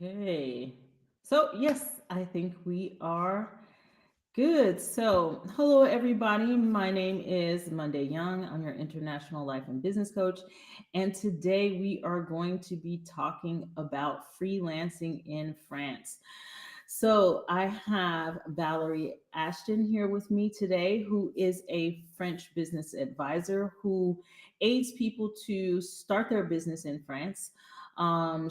Okay. So, yes, I think we are good. So, hello, everybody. My name is Monday Young. I'm your international life and business coach. And today we are going to be talking about freelancing in France. So, I have Valerie Aston here with me today, who is a French business advisor who aids people to start their business in France.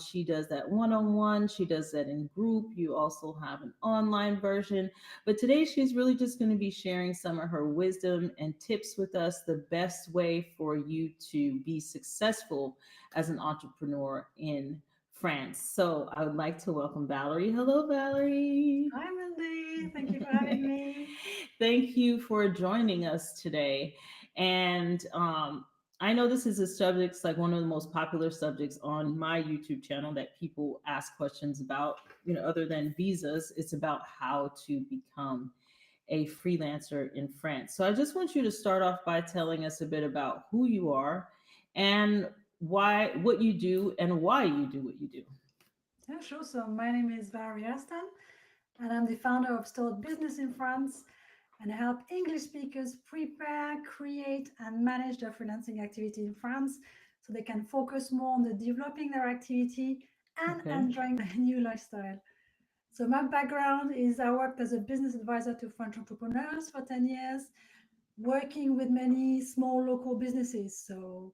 She does that one on one, she does that in group. You also have an online version. But today she's really just going to be sharing some of her wisdom and tips with us, the best way for you to be successful as an entrepreneur in France. So I would like to welcome Valerie. Hello, Valerie. Hi, Mandy. Thank you for having me. Thank you for joining us today. And I know this is a subject, it's like one of the most popular subjects on my YouTube channel that people ask questions about, other than visas. It's about how to become a freelancer in France. So I just want you to start off by telling us a bit about who you are and what you do and why you do what you do. Yeah, sure. So, my name is Valérie Aston, and I'm the founder of Start Business in France. And I help English speakers prepare, create, and manage their freelancing activity in France so they can focus more on the developing their activity and Okay. enjoying their new lifestyle. So, my background is I worked as a business advisor to French entrepreneurs for 10 years, working with many small local businesses, so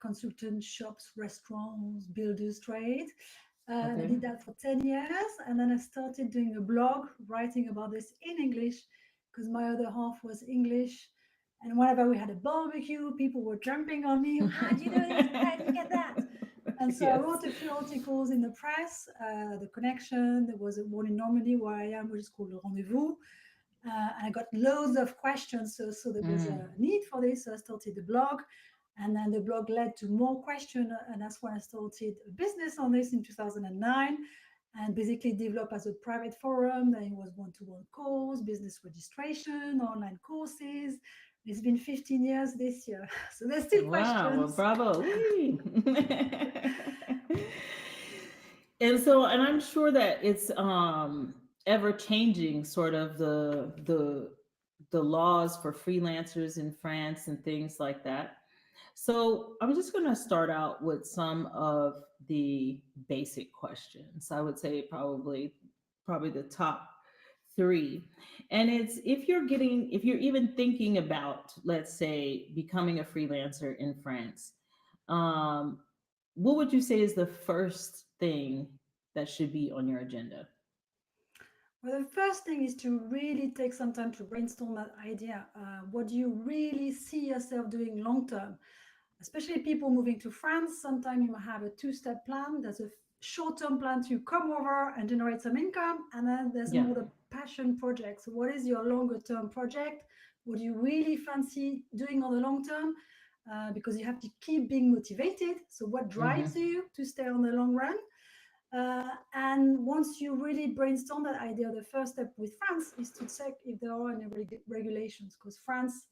consultant shops, restaurants, builders trade. And I Okay. did that for 10 years. And then I started doing a blog, writing about this in English, because my other half was English. And whenever we had a barbecue, people were jumping on me. How do you do this? Where do you get that? And so I Yes. wrote a few articles in the press, The Connection. There was one in Normandy where I am, which is called Le Rendezvous. And I got loads of questions, so there was Mm. a need for this. So I started the blog, and then the blog led to more questions, and that's when I started a business on this in 2009, and basically developed as a private forum. Then it was one-to-one calls, business registration, online courses. It's been 15 years this year, so there's still Wow, well, questions. bravo. Whee! And so, and I'm sure that it's ever changing, sort of the laws for freelancers in France and things like that. So I'm just going to start out with some of the basic questions. I would say probably the top three. And it's if you're even thinking about, let's say, becoming a freelancer in France, um, what would you say is the first thing that should be on your agenda? Well, the first thing is to really take some time to brainstorm that idea. What do you really see yourself doing long term? Especially people moving to France, sometimes you might have a two-step plan. There's a short-term plan to come over and generate some income, and then there's Yeah. more the passion project. So what is your longer-term project? What do you really fancy doing on the long term? Because you have to keep being motivated. So what drives Hmm. you to stay on the long run? And once you really brainstorm that idea, the first step with France is to check if there are any regulations, because France,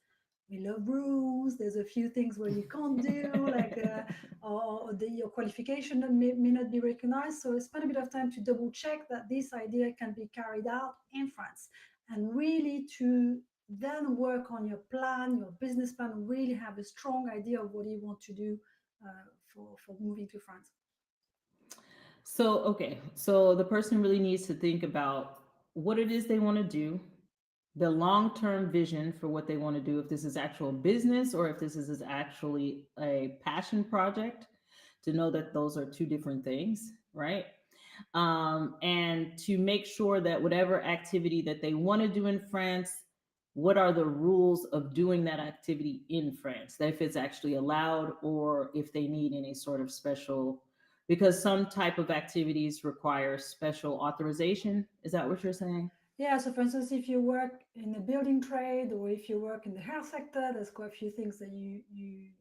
we love rules. There's a few things where you can't do, like your qualification may not be recognized. So spend a bit of time to double check that this idea can be carried out in France, and really to then work on your plan, your business plan, really have a strong idea of what you want to do for moving to France. So, okay. So the person really needs to think about what it is they want to do, the long-term vision for what they want to do, if this is actual business or if this is actually a passion project, to know that those are two different things, right? And to make sure that whatever activity that they want to do in France, what are the rules of doing that activity in France? That if it's actually allowed or if they need any sort of special, because some type of activities require special authorization. Is that what you're saying? Yeah, so for instance, if you work in the building trade or if you work in the health sector, there's quite a few things that you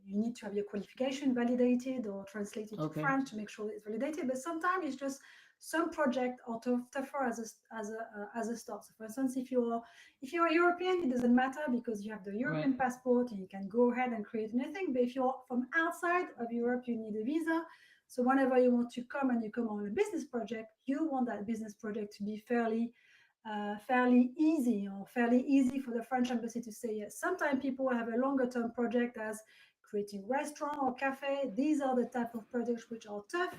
need to have your qualification validated or translated to Okay. French to make sure that it's validated. But sometimes it's just some project are tougher as a start. So for instance, if you're European, it doesn't matter because you have the Right. European passport and you can go ahead and create anything. But if you're from outside of Europe, you need a visa. So whenever you want to come and you come on a business project, you want that business project to be fairly easy, or fairly easy for the French embassy to say yes. Sometimes people have a longer term project as creating restaurant or cafe. These are the type of projects which are tough,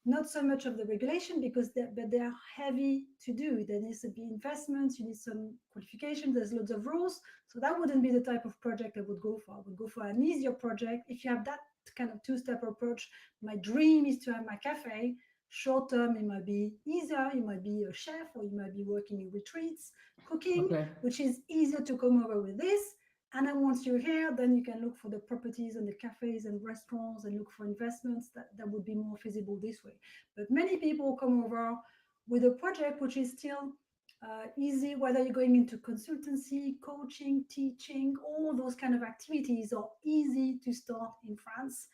not so much of the regulation, because they are heavy to do. There needs to be investments, you need some qualification, there's loads of rules. So that wouldn't be the type of project I would go for. I would go for an easier project. If you have that kind of two-step approach, my dream is to have my cafe. Short term, it might be easier. You might be a chef, or you might be working in retreats, cooking, Okay. which is easier to come over with this. And then once you're here, then you can look for the properties and the cafes and restaurants and look for investments that would be more feasible this way. But many people come over with a project which is still easy, whether you're going into consultancy, coaching, teaching, all those kind of activities are easy to start in France.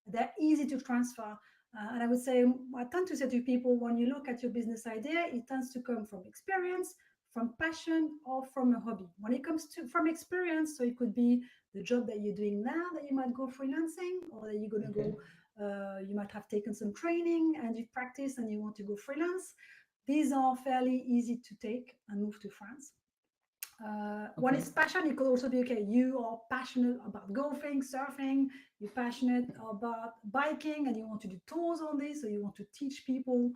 They're easy to transfer. And I would say, I tend to say to people, when you look at your business idea, it tends to come from experience, from passion, or from a hobby. When it comes to from experience, so it could be the job that you're doing now that you might go freelancing, or that you're going to Okay. go, you might have taken some training and you've practiced and you want to go freelance. These are fairly easy to take and move to France. When Okay. it's passion, it could also be, okay, you are passionate about golfing, surfing, you're passionate about biking, and you want to do tours on this, so you want to teach people.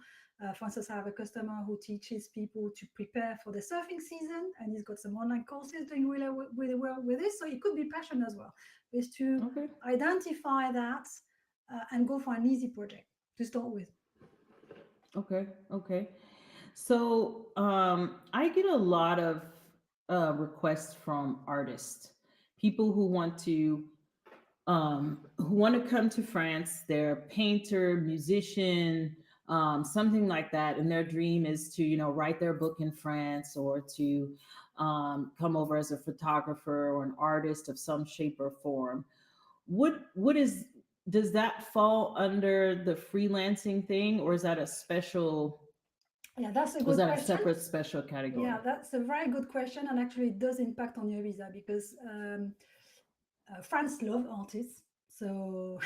For instance, I have a customer who teaches people to prepare for the surfing season, and he's got some online courses doing really well with this. So it could be passion as well, is to Okay. identify that and go for an easy project to start with. Okay. Okay. So I get a lot of requests from artists, people who want to come to France. They're a painter, musician, something like that, and their dream is to write their book in France, or to come over as a photographer or an artist of some shape or form. What is Does that fall under the freelancing thing, or is that a special? Yeah, that's a Was good that a question. separate special Yeah, category? that's a very good question, and actually it does impact on your visa, because France love artists. So,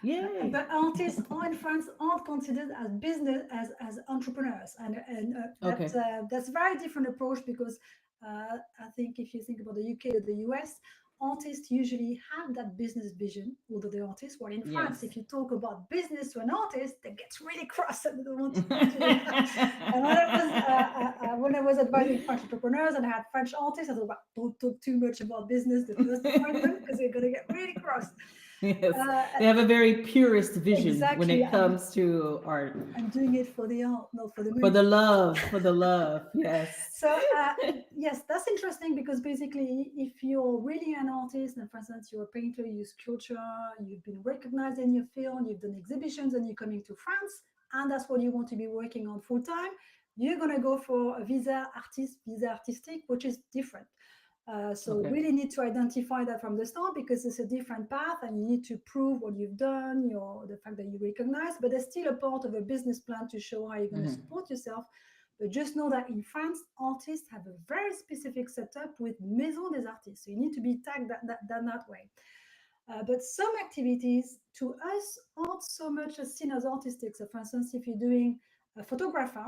Yay. but artists in France aren't considered as business as entrepreneurs, and Okay. that's a very different approach, because I think if you think about the UK or the US, artists usually have that business vision, although they're artists. While in France, Yes. if you talk about business to an artist, they get really cross and they don't want to talk to you. And when I was advising French entrepreneurs and I had French artists, I thought, well, don't talk too much about business the first appointment, because they're going to get really cross. Yes. Uh, They have a very purist vision when exactly. it comes to art. I'm doing it for the art, not for the For money. the love, for the love. Yes. So yes, that's interesting, because basically, if you're really an artist, and for instance, you're a painter, you use sculpture, you've been recognized in your field, you've done exhibitions, and you're coming to France, and that's what you want to be working on full time, you're going to go for a visa artistic, which is different. So Okay. really need to identify that from the start, because it's a different path, and you need to prove what you've done, the fact that you recognize, but there's still a part of a business plan to show how you're going to Hmm. support yourself. But just know that in France, artists have a very specific setup with Maison des Artistes. So you need to be tagged that way. But some activities to us aren't so much as seen as artistic. So, for instance, if you're doing a photographer,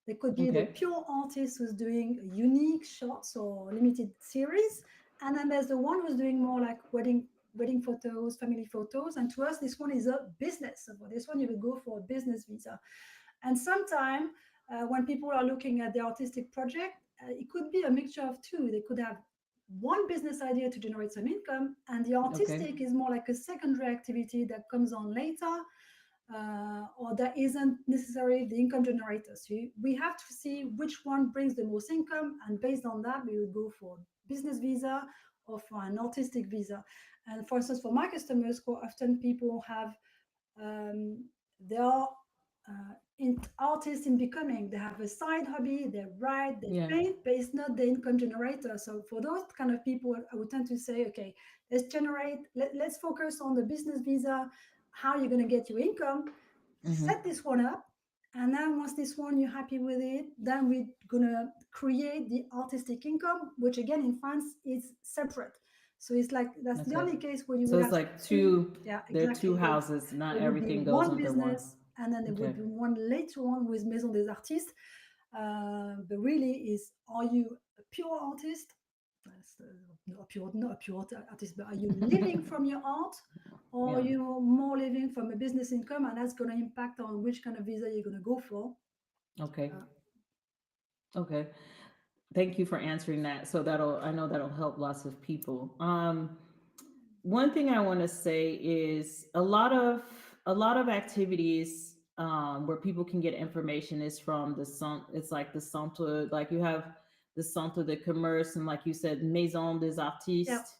there could be the Okay. pure artist who's doing unique shots or limited series, and then there's the one who's doing more like wedding photos, family photos. And to us, this one is a business. So for this one, you would go for a business visa. And sometimes when people are looking at the artistic project, it could be a mixture of two. They could have one business idea to generate some income, and the Okay. artistic is more like a secondary activity that comes on later, or that isn't necessarily the income generator. So we have to see which one brings the most income, and based on that, we will go for business visa or for an artistic visa. And for instance, for my customers, quite often people have they are artists in becoming. They have a side hobby, they write, they Yeah. paint, but it's not the income generator. So for those kind of people, I would tend to say, okay, let's focus on the business visa, how you're going to get your income, Hmm. set this one up. And then once this one you're happy with it, then we're gonna create the artistic income, which again in France is separate. So it's like that's the Okay. only case where you So would it's have like two. two, Yeah, there are exactly. two houses, not There would be everything goes one under one. business, and then there would Okay. be one later on with Maison des Artistes. But really, is are you a pure artist? That's, not a pure artist, but are you living from your art, or are Yeah. you more living from a business income, and that's going to impact on which kind of visa you're going to go for. Okay. Uh, Okay. Thank you for answering that. So that'll, I know that'll help lots of people. One thing I want to say is a lot of activities where people can get information is from it's like the centre, like you have the centre de commerce and like you said, Maison des yeah. Artistes.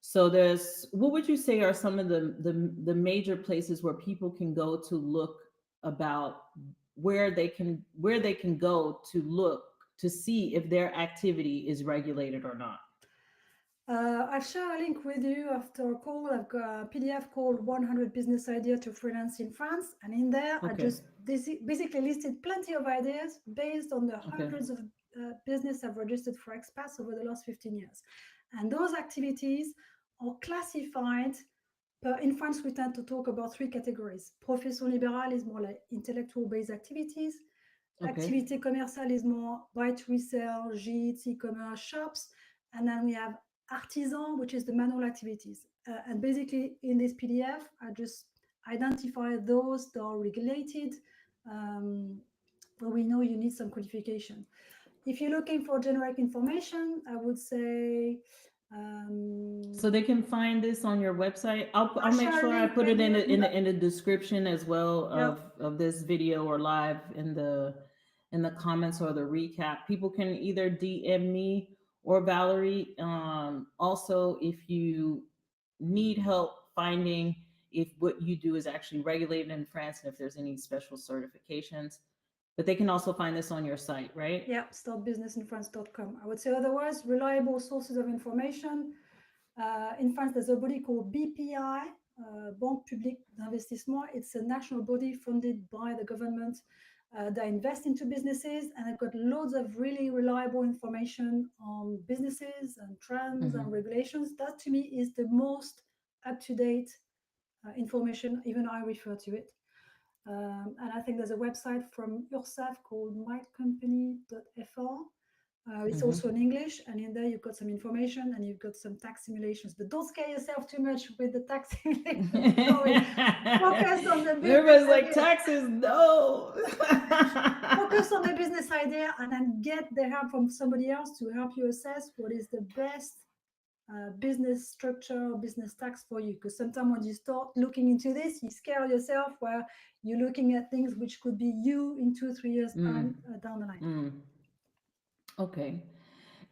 So there's, what would you say are some of the major places where people can go to look about where they can go to look to see if their activity is regulated or not? I'll share a link with you after a call. I've got a PDF called 100 Business Ideas to Freelance in France. And in there, I Okay. just basically listed plenty of ideas based on the Okay. hundreds of business I've registered for expats over the last 15 years. And those activities are classified in France, we tend to talk about three categories. Profession libérale is more like intellectual-based activities. Okay. Activité commerciale is more buy to resell, gîtes, e-commerce shops. And then we have artisan, which is the manual activities. And basically in this PDF, I just identify those that are regulated, where we know you need some qualification. If you're looking for generic information, I would say, So they can find this on your website. I'll I'll make share a sure I link put with it in you. the description as well Yeah, of this video, or live in the comments or the recap. People can either DM me or Valerie. Also, if you need help finding if what you do is actually regulated in France and if there's any special certifications, but they can also find this on your site, right? yeah, startbusinessinfrance.com. I would say otherwise, reliable sources of information. In France, there's a body called BPI, Banque Publique d'Investissement. It's a national body funded by the government that invest into businesses, and they've got loads of really reliable information on businesses and trends Mm-hmm. and regulations. That to me is the most up-to-date information. Even I refer to it. And I think there's a website from URSAF called mycompany.fr. It's Mm-hmm. also in English, and in there you've got some information and you've got some tax simulations. But don't scare yourself too much with the tax simulation story. Focus on the business Everybody's like, idea. taxes, no. Focus on the business idea, and then get the help from somebody else to help you assess what is the best business structure, business tax for you. Because sometimes when you start looking into this, you scare yourself where you're looking at things which could be you in 2-3 years Mm, time down the line. okay.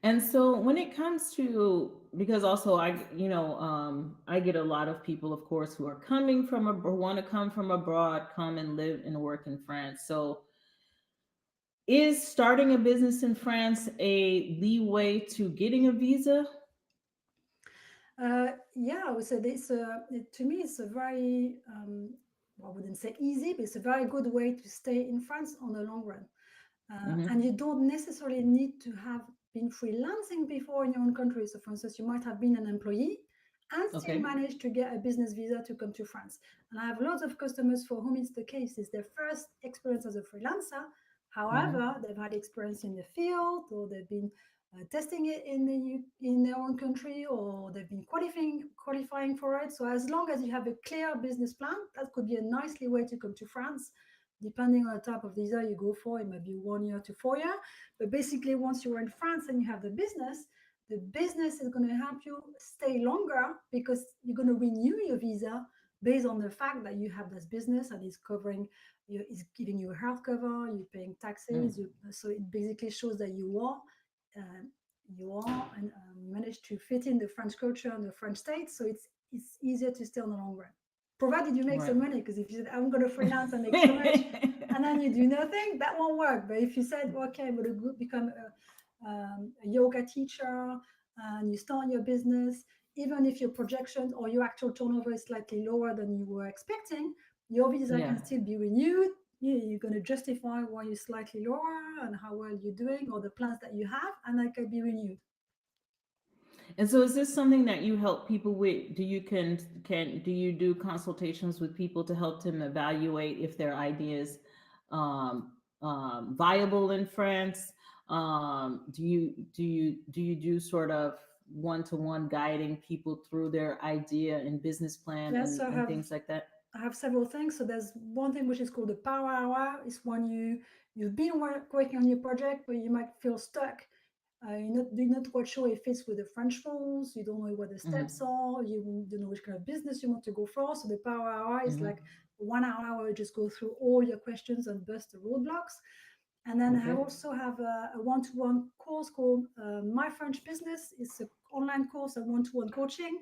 And so when it comes to, because also I get a lot of people, of course, who are coming from or want to come from abroad, come and live and work in France. So is starting a business in France a leeway to getting a visa? Yeah, I would say this. To me, it's a very, I wouldn't say easy, but it's a very good way to stay in France on the long run. And Mm-hmm. you don't necessarily need to have been freelancing before in your own country. So, for instance, you might have been an employee and still Okay. manage to get a business visa to come to France. And I have lots of customers for whom it's the case. It's their first experience as a freelancer. Mm-hmm. However, they've had experience in the field, or they've been testing it in their own country, or they've been qualifying for it. So as long as you have a clear business plan, that could be a nicely way to come to France. Depending on the type of visa you go for, it might be 1 year to 4 year. But basically, once you're in France and you have the business is going to help you stay longer, because you're going to renew your visa based on the fact that you have this business and it's covering you, is giving you a health cover, you're paying taxes. So it basically shows that uh, you are and manage to fit in the French culture and the French state. So it's easier to stay on the long run, provided you make Right. some money. Because if you said I'm going to freelance and make so much, and then you do nothing, that won't work. But if you said, okay, I'm going to become a yoga teacher, and you start your business, even if your projections or your actual turnover is slightly lower than you were expecting, your visa Yeah. can still be renewed. You're going to justify why you're slightly lower and how well you're doing, or the plans that you have, and that can be renewed. And so is this something that you help people with? Do you can do you do consultations with people to help them evaluate if their ideas um, viable in France? Do you do sort of one-to-one guiding people through their idea and business plan Yes, and things like that? I have several things. So there's one thing which is called the power hour. It's when you've been working on your project, but you might feel stuck. You're not quite sure if it's with the French rules. You don't know what the Mm-hmm. steps are. You don't know which kind of business you want to go for. So the power hour is Mm-hmm. like 1 hour where you just go through all your questions and bust the roadblocks. And then I Okay. also have a one-to-one course called My French Business. It's an online course and one-to-one coaching,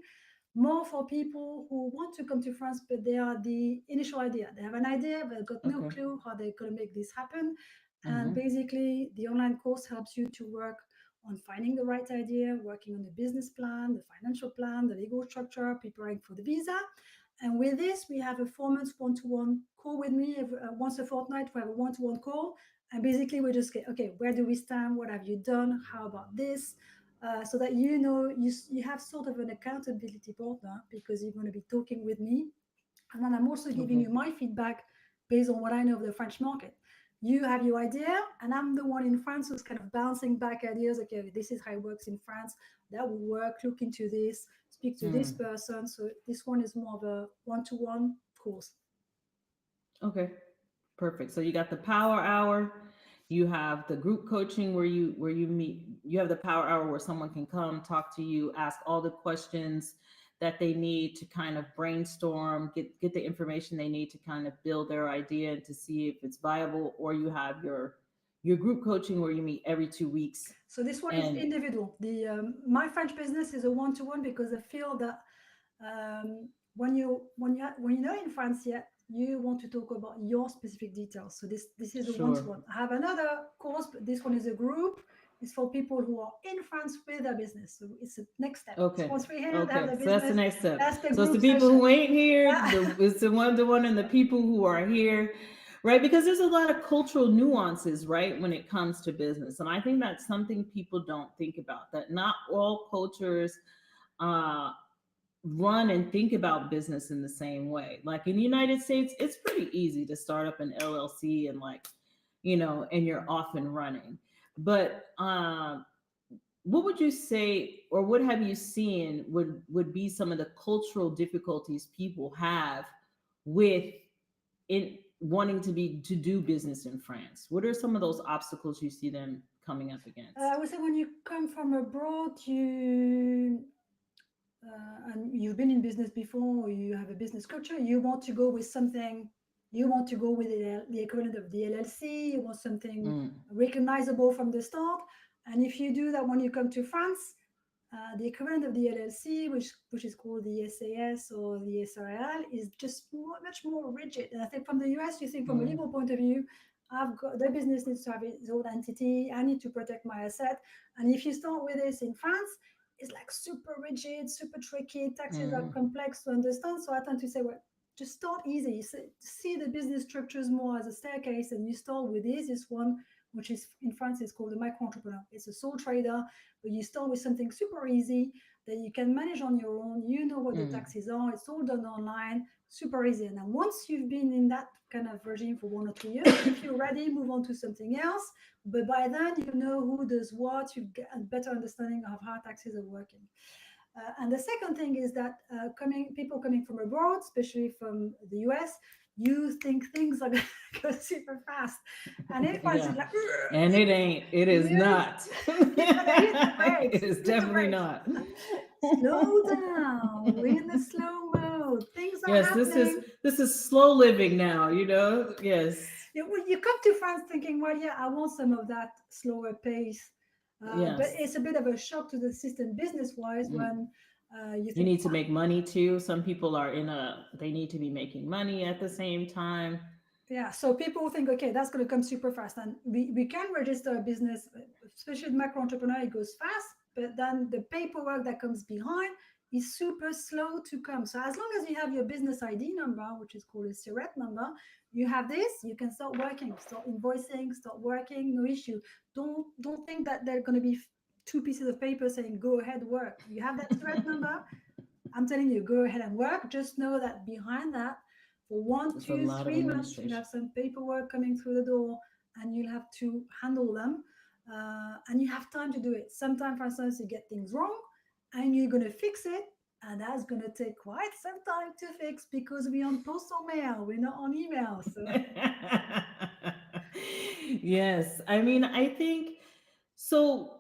more for people who want to come to France, but they are the initial idea. They have an idea, but they've got no Okay. clue how they're going to make this happen. And Mm-hmm. basically, the online course helps you to work on finding the right idea, working on the business plan, the financial plan, the legal structure, preparing for the visa. And with this, we have a 4 months one-to-one call with me once a fortnight. We have a one-to-one call, and basically we just get, okay, where do we stand? What have you done? How about this? So that you know you have sort of an accountability partner because you're going to be talking with me, and then I'm also giving Okay. you my feedback based on what I know of the French market. You have your idea, and I'm the one in France who's kind of bouncing back ideas. Okay, this is how it works in France. That will work. Look into this. Speak to this Mm. person. So this one is more of a one-to-one course. Okay. Perfect. So you got the power hour, you have the group coaching where you meet, you have the power hour where someone can come talk to you, ask all the questions that they need to kind of brainstorm, get the information they need to kind of build their idea and to see if it's viable, or you have your group coaching where you meet every 2 weeks. So this one is And individual. The My French Business is a one-to-one because I feel that when you know in France, yeah, you want to talk about your specific details. So this is a sure. one-to-one. I have another course, but this one is a group. It's for people who are in France with their business. So it's a next step. So Okay. once we're here, they have Okay. their So that's the business. next step. That's the So it's the group people session. who ain't here, Yeah. it's the one and the people who are here, right? Because there's a lot of cultural nuances, right, when it comes to business. And I think that's something people don't think about, that not all cultures uh run and think about business in the same way. Like in the United States, it's pretty easy to start up an LLC and like, and you're off and running. But what would you say, or what have you seen would be some of the cultural difficulties people have with in wanting to do business in France? What are some of those obstacles you see them coming up I against? would say when you come from abroad, and you've been in business before, or you have a business culture, you want to go with something, you want to go with the equivalent of the LLC, you want something Mm, recognizable from the start. And if you do that when you come to France, the equivalent of the LLC, which is called the SAS or the SRL, is just much more rigid. And I think from the US, you think from a mm, legal point of view, I've got the business needs to have its own entity. I need to protect my asset. And if you start with this in France, it's like super rigid, super tricky. Taxes are mm, complex to understand. So I tend to say, well, just start easy. See the business structures more as a staircase, and you start with this one, which is in France is called the micro entrepreneur. It's a sole trader, but you start with something super easy that you can manage on your own. You know what the mm, taxes are. It's all done online, super easy. And then once you've been in that kind of regime for 1 or 2 years, if you're ready, move on to something else. But by then, you know who does what. You get a better understanding of how taxes are working. And the second thing is that people coming from abroad, especially from the US, you think things are going to go super fast, and in France yeah. it's like, And it ain't. It is you not. you gotta hit the It brakes. is Hit the definitely brakes. not. Slow down. We're in the slow mode. Things are Yes, happening. this is slow living now, Yes. You come to France thinking, well, yeah, I want some of that slower pace. But Yes. it's a bit of a shock to the system business wise Mm. when you You think, need to make money too. Some people are they need to be making money at the same time. yeah, so people think, okay, that's going to come super fast. And we can register a business, especially with micro entrepreneur, it goes fast, but then the paperwork that comes behind is super slow to come. So as long as you have your business ID number, which is called a SIRET number, you have this, you can start working, start invoicing, start working, no issue. Don't think that they're going to be two pieces of paper saying, go ahead, work. You have that threat number. I'm telling you, go ahead and work. Just know that behind that, for one, It's a two, lot of 3 months, you'll administration. have some paperwork coming through the door and you'll have to handle them. And you have time to do it. Sometimes, for instance, you get things wrong and you're going to fix it. And that's going to take quite some time to fix because we're on postal mail, we're not on email. So, Yes. I mean, I think so.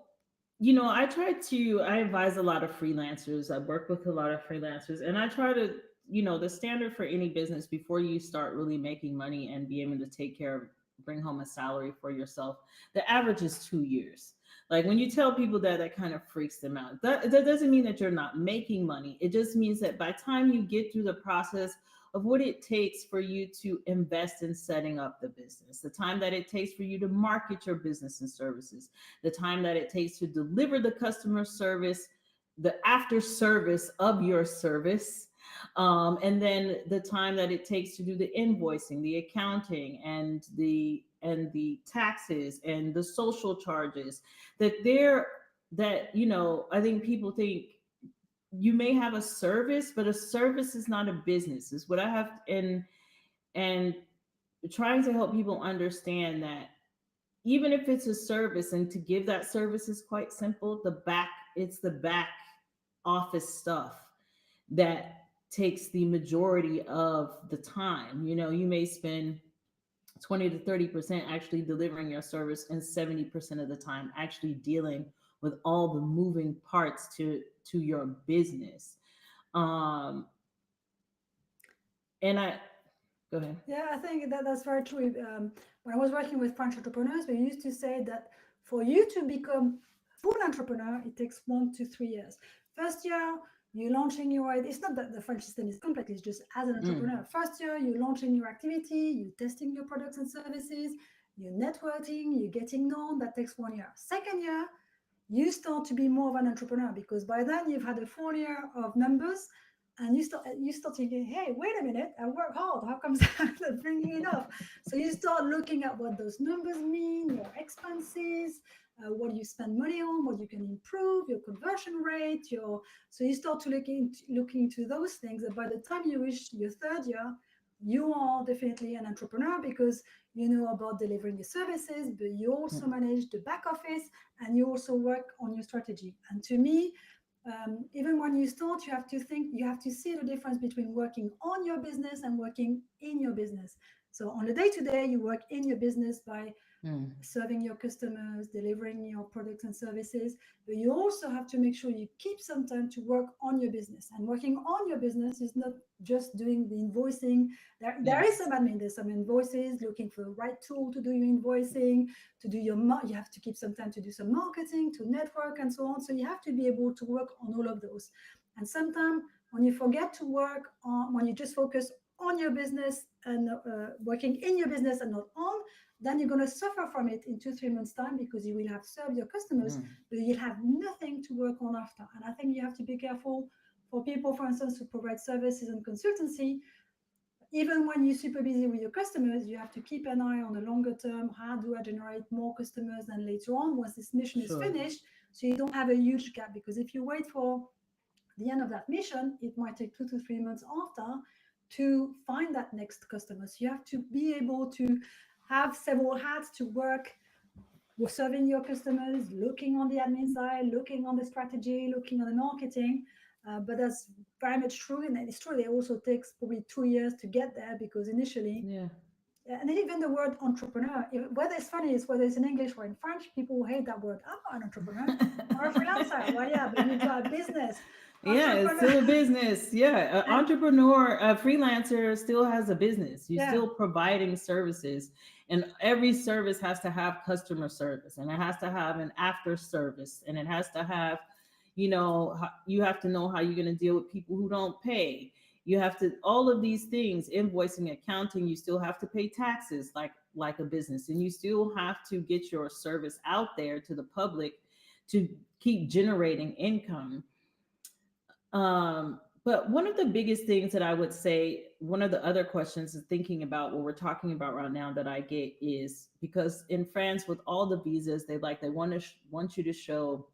I advise a lot of freelancers. I work with a lot of freelancers, and I try to, the standard for any business before you start really making money and be able to take care of, bring home a salary for yourself, the average is 2 years. Like when you tell people that, that kind of freaks them out. That doesn't mean that you're not making money. It just means that by the time you get through the process of what it takes for you to invest in setting up the business, the time that it takes for you to market your business and services, the time that it takes to deliver the customer service, the after service of your service, and then the time that it takes to do the invoicing, the accounting, and the taxes and the social charges. I think people think you may have a service, but a service is not a business. Is what I have, and trying to help people understand that even if it's a service, and to give that service is quite simple, it's the back office stuff that takes the majority of the time. You may spend 20 to 30% actually delivering your service, and 70% of the time actually dealing with all the moving parts to your business. um and I Go ahead. yeah, I think that's very true. When I was working with French entrepreneurs, we used to say that for you to become full entrepreneur, it takes 1 to 3 years. First year, you're launching your idea. It's not that the French system is complex, it's just as an Mm, entrepreneur. First year, you're launching your activity, you're testing your products and services, you're networking, you're getting known. That takes 1 year. Second year, you start to be more of an entrepreneur because by then you've had a full year of numbers and you start thinking, hey, wait a minute, I work hard. How come I'm not bringing enough? So you start looking at what those numbers mean, your expenses, what you spend money on, what you can improve, your conversion rate, so you start to looking into those things. And by the time you reach your third year, you are definitely an entrepreneur because you know about delivering your services, but you also mm, manage the back office and you also work on your strategy. And to me, even when you start, you have to think, you have to see the difference between working on your business and working in your business. So on the day to day, you work in your business by mm. serving your customers, delivering your products and services, but you also have to make sure you keep some time to work on your business. And working on your business is not just doing the invoicing. There is Yes. some admin, there's some invoices, looking for the right tool to do your invoicing, to do you have to keep some time to do some marketing, to network and so on. So you have to be able to work on all of those. And sometimes when you forget to work on, when you just focus on your business and working in your business and not on, then you're going to suffer from it in 2 3 months time because you will have served your customers, Mm, but you'll have nothing to work on after. And I think you have to be careful for people, for instance, who provide services and consultancy. Even when you're super busy with your customers, you have to keep an eye on the longer term. How do I generate more customers than later on once this mission is sure. finished, so you don't have a huge gap? Because if you wait for the end of that mission, it might take 2 to 3 months after to find that next customer. So you have to be able to have several hats to work. We're serving your customers, looking on the admin side, looking on the strategy, looking on the marketing. But that's very much true. And it's true, it also takes probably 2 years to get there because initially, Yeah. and even the word entrepreneur, whether it's funny is whether it's in English or in French, people hate that word. I'm not an entrepreneur or a freelancer. Well, yeah, but you've got a business. Yeah, it's Entrepreneur. still a business. Yeah, an And entrepreneur, a freelancer still has a business. You're yeah, still providing services, and every service has to have customer service, and it has to have an after service, and it has to have, you have to know how you're going to deal with people who don't pay. You have to, all of these things, invoicing, accounting. You still have to pay taxes like a business, and you still have to get your service out there to the public to keep generating income. But one of the biggest things that I would say, one of the other questions is thinking about what we're talking about right now that I get is because in France with all the visas, they want you to show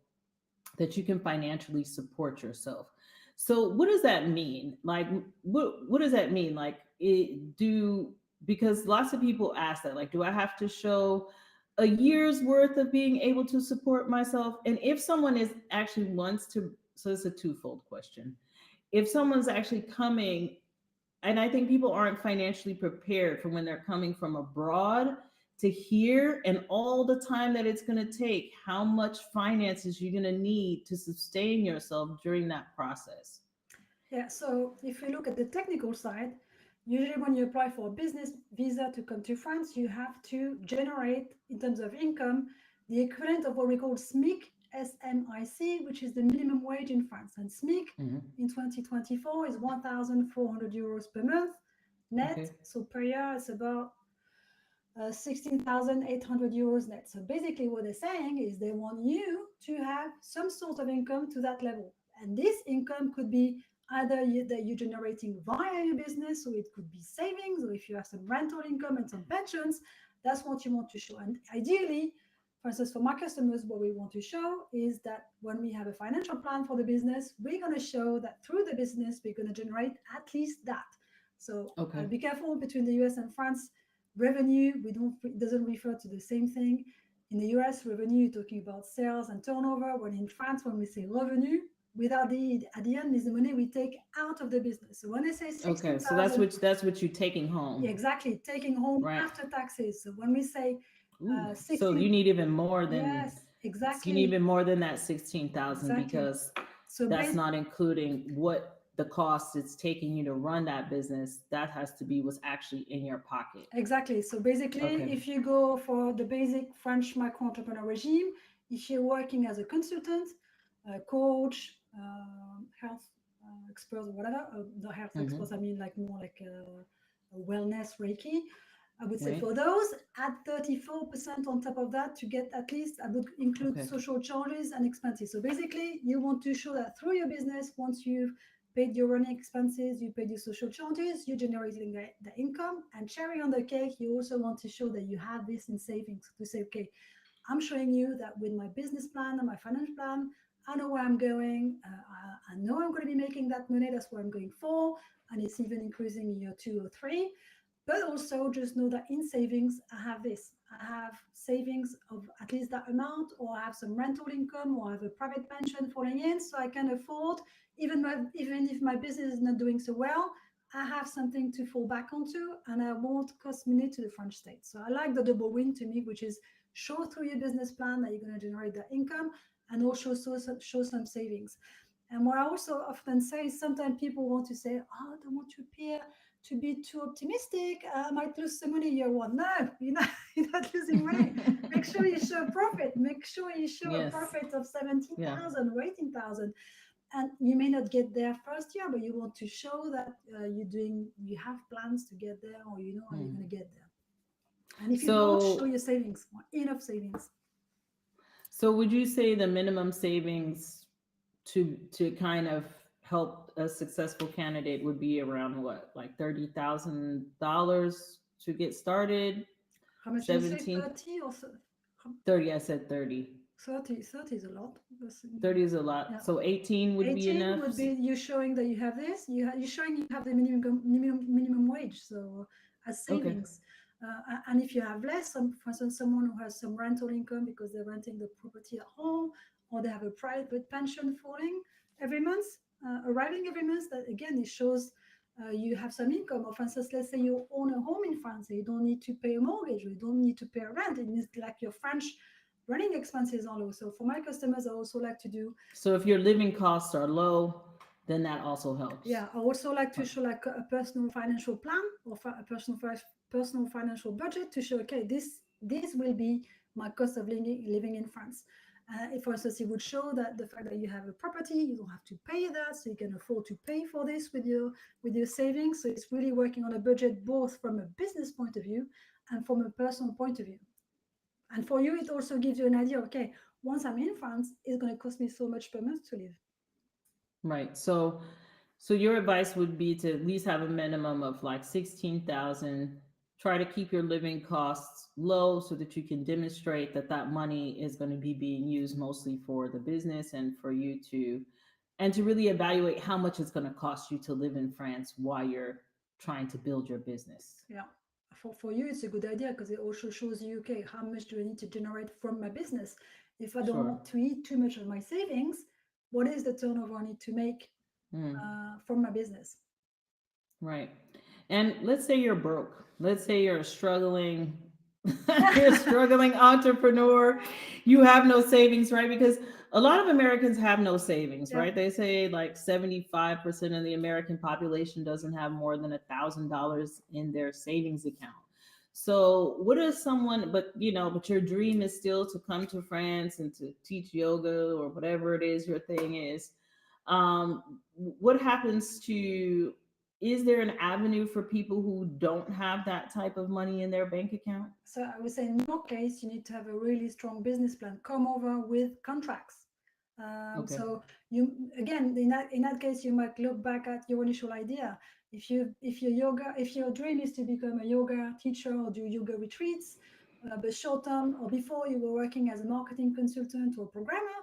that you can financially support yourself. So what does that mean? Like what does that mean? Like it do because lots of people ask that, like, do I have to show a year's worth of being able to support myself? And if someone is actually wants to, so it's a twofold question. If someone's actually coming, and I think people aren't financially prepared for when they're coming from abroad to hear and all the time that it's going to take, how much finances you're going to need to sustain yourself during that process. Yeah, so if you look at the technical side, usually when you apply for a business visa to come to France, you have to generate, in terms of income, the equivalent of what we call SMIC, SMIC, which is the minimum wage in France. And SMIC Hmm. in 2024 is 1,400 euros per month net. Okay. So per year, it's about 16,800 euros net. So basically, what they're saying is they want you to have some sort of income to that level. And this income could be either that you're generating via your business, so it could be savings, or if you have some rental income and some pensions, that's what you want to show. And ideally, for instance, for my customers, what we want to show is that when we have a financial plan for the business, we're going to show that through the business, we're going to generate at least that. So Okay. be careful between the US and France. Revenue, we don't, it doesn't refer to the same thing. In the US, revenue, you're talking about sales and turnover. When in France, when we say revenue, without the at the end is the money we take out of the business. So when they say Okay. So 16,000, that's what you're taking yeah, home, exactly, taking home right? after taxes. So when we say Ooh. So 16, you need even more than yes, you need exactly, even more than that 16,000, exactly. because So that's not including what the cost it's taking you to run that business. That has to be what's actually in your pocket. exactly. So basically, Okay. if you go for the basic French micro entrepreneur regime, if you're working as a consultant, coach, health experts, whatever, the health Mm-hmm. experts, I mean, like more like a wellness Reiki. I would say Right. for those, add 34% on top of that to get at least, I would include Okay. social charges and expenses. So basically, you want to show that through your business, once you've paid your running expenses, you paid your social charges, you're generating the income. And cherry on the cake, you also want to show that you have this in savings to say, okay, I'm showing you that with my business plan and my financial plan, I know where I'm going. I know I'm going to be making that money. That's what I'm going for. And it's even increasing in year 2 or 3. But also just know that in savings, I have this. I have savings of at least that amount, or I have some rental income, or I have a private pension falling in, so I can afford, even if my business is not doing so well, I have something to fall back onto, and I won't cost money to the French state. So I like the double win to me, which is show through your business plan that you're going to generate that income, and also show some savings. And what I also often say is sometimes people want to say, oh, I don't want to appear to be too optimistic. I might lose some money year one. No, you're not losing money. Make sure you show a profit. Make sure you show a Yes. profit of Yeah. 17,000 or 18,000. And you may not get there first year, but you want to show that you have plans to get there, or you know how you're Hmm. going to get there. And if you don't, show So your savings, enough savings. so would you say the minimum savings to kind of help a successful candidate would be around what, like $30,000 to get started? How much did you say? 17, 30 or so? 30, I said 30. 30 is a lot. 30 is a lot. Yeah. So 18 would be 18 enough. would be you showing that you have this. You're showing you have the minimum wage. So as Okay. savings. And if you have less, for instance, someone who has some rental income because they're renting the property at home, or they have a private pension falling every month, arriving every month, that again, it shows you have some income. Or for instance, let's say you own a home in France, and you don't need to pay a mortgage, or you don't need to pay a rent. It means like your French running expenses are low. So for my customers, I also like to do, So if your living costs are low, then that also helps. yeah, I also like to show like a personal financial plan, or a personal financial budget to show, okay, this will be my cost of living in France. If, for instance, it would show that the fact that you have a property, you don't have to pay that, so you can afford to pay for this with your savings. So it's really working on a budget, both from a business point of view and from a personal point of view. And for you, it also gives you an idea, okay, once I'm in France, it's going to cost me so much per month to live. Right. So your advice would be to at least have a minimum of like 16,000 try to keep your living costs low so that you can demonstrate that that money is going to be being used mostly for the business and for you to and to really evaluate how much it's going to cost you to live in France while you're trying to build your business. Yeah. For you, it's a good idea because it also shows you, okay, how much do I need to generate from my business? If I don't Sure. want to eat too much of my savings, what is the turnover I need to make Mm, from my business? right. And let's say you're broke. Let's say you're struggling you're a struggling entrepreneur. You have no savings, right? Because a lot of Americans have no savings, Yeah. right? They say like 75% of the American population doesn't have more than $1,000 in their savings account. So, what is someone, but but your dream is still to come to France and to teach yoga or whatever it is your thing is. What happens to, is there an avenue for people who don't have that type of money in their bank account? So I would say in your case, you need to have a really strong business plan. Come over with contracts. Okay. So you again in that case you might look back at your initial idea. If your dream is to become a yoga teacher or do yoga retreats, but short term or before you were working as a marketing consultant or programmer,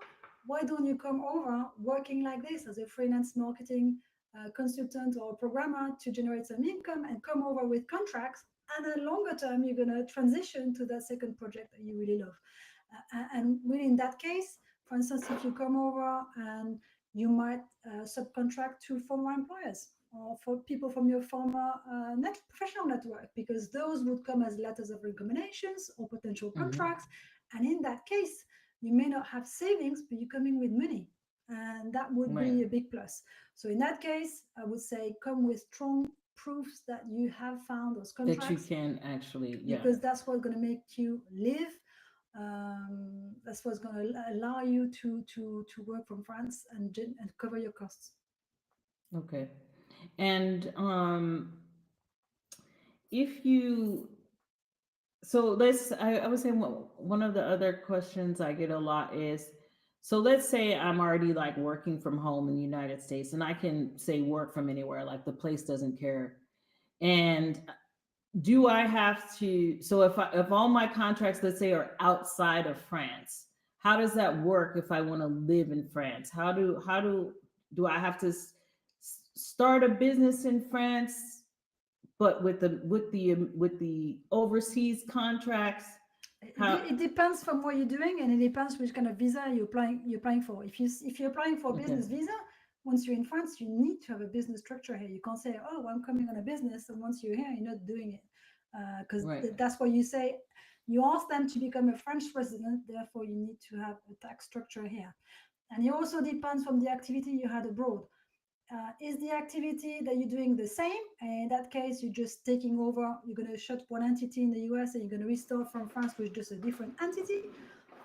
why don't you come over working like this as a freelance marketing consultant or programmer to generate some income and come over with contracts, and then longer term you're going to transition to that second project that you really love. And really in that case, for instance, if you come over and you might subcontract to former employers or for people from your former professional network, because those would come as letters of recommendations or potential Mm-hmm. contracts. And in that case, you may not have savings, but you come in with money. And that would Right. be a big plus. So in that case, I would say come with strong proofs that you have found those That you contracts, can actually, yeah. because that's what's going to make you live. That's what's going to allow you to work from France and cover your costs. Okay. And if you, so I would say one of the other questions I get a lot is, so let's say I'm already like working from home in the United States and I can say work from anywhere, like the place doesn't care. And do I have to, so if all my contracts, let's say, are outside of France, how does that work if I want to live in France? Do I have to start a business in France, but with the overseas contracts? How? It depends from what you're doing, and it depends which kind of visa you're applying for. If you're applying for a Okay. business visa, once you're in France, you need to have a business structure here. You can't say, "Oh, I'm coming on a business," and once you're here, you're not doing it, because Right. that's what you say. You ask them to become a French resident, therefore you need to have a tax structure here, and it also depends from the activity you had abroad. Is the activity that you're doing the same? And in that case, you're just taking over, you're going to shut one entity in the US and you're going to restart from France with just a different entity?